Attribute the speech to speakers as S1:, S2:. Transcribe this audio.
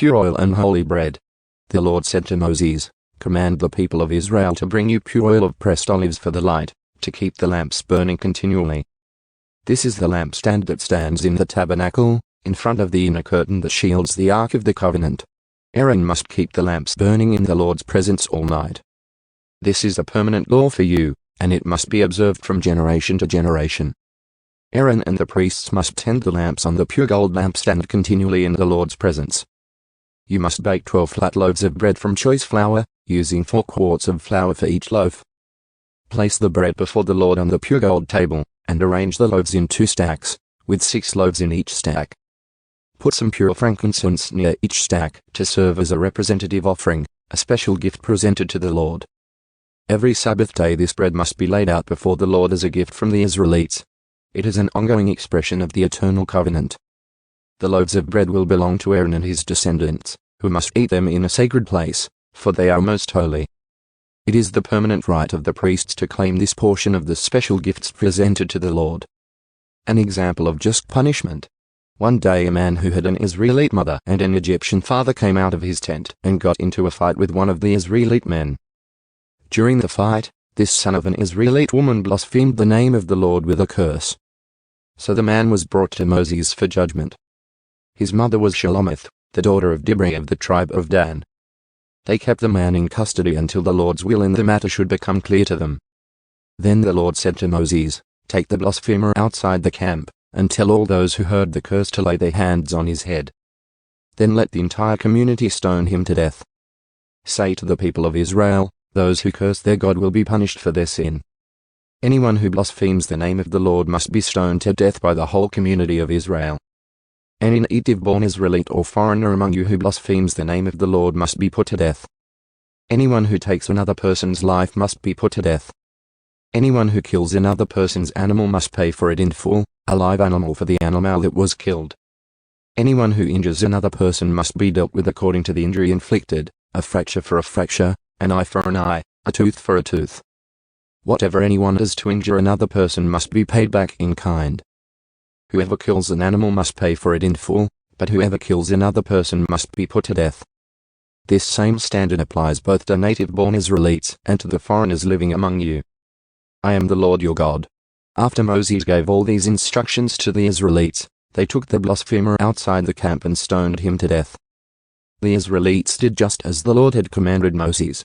S1: pure oil and holy bread. The Lord said to Moses, "Command the people of Israel to bring you pure oil of pressed olives for the light, to keep the lamps burning continually. This is the lampstand that stands in the tabernacle, in front of the inner curtain that shields the ark of the covenant. Aaron must keep the lamps burning in the Lord's presence all night. This is a permanent law for you, and it must be observed from generation to generation. Aaron and the priests must tend the lamps on the pure gold lampstand continually in the Lord's presence. You must bake 12 flat loaves of bread from choice flour, using 4 quarts of flour for each loaf. Place the bread before the Lord on the pure gold table, and arrange the loaves in 2 stacks, with 6 loaves in each stack. Put some pure frankincense near each stack to serve as a representative offering, a special gift presented to the Lord. Every Sabbath day this bread must be laid out before the Lord as a gift from the Israelites. It is an ongoing expression of the eternal covenant. The loaves of bread will belong to Aaron and his descendants, who must eat them in a sacred place, for they are most holy. It is the permanent right of the priests to claim this portion of the special gifts presented to the Lord. An example of just punishment. One day a man who had an Israelite mother and an Egyptian father came out of his tent and got into a fight with one of the Israelite men. During the fight, this son of an Israelite woman blasphemed the name of the Lord with a curse. So the man was brought to Moses for judgment. His mother was Shelomith, the daughter of Dibri of the tribe of Dan. They kept the man in custody until the Lord's will in the matter should become clear to them. Then the Lord said to Moses, "Take the blasphemer outside the camp, and tell all those who heard the curse to lay their hands on his head. Then let the entire community stone him to death. Say to the people of Israel, those who curse their God will be punished for their sin. Anyone who blasphemes the name of the Lord must be stoned to death by the whole community of Israel. Any native-born Israelite or foreigner among you who blasphemes the name of the Lord must be put to death. Anyone who takes another person's life must be put to death. Anyone who kills another person's animal must pay for it in full, a live animal for the animal that was killed. Anyone who injures another person must be dealt with according to the injury inflicted, a fracture for a fracture, an eye for an eye, a tooth for a tooth. Whatever anyone does to injure another person must be paid back in kind. Whoever kills an animal must pay for it in full, but whoever kills another person must be put to death. This same standard applies both to native-born Israelites and to the foreigners living among you. I am the Lord your God." After Moses gave all these instructions to the Israelites, they took the blasphemer outside the camp and stoned him to death. The Israelites did just as the Lord had commanded Moses.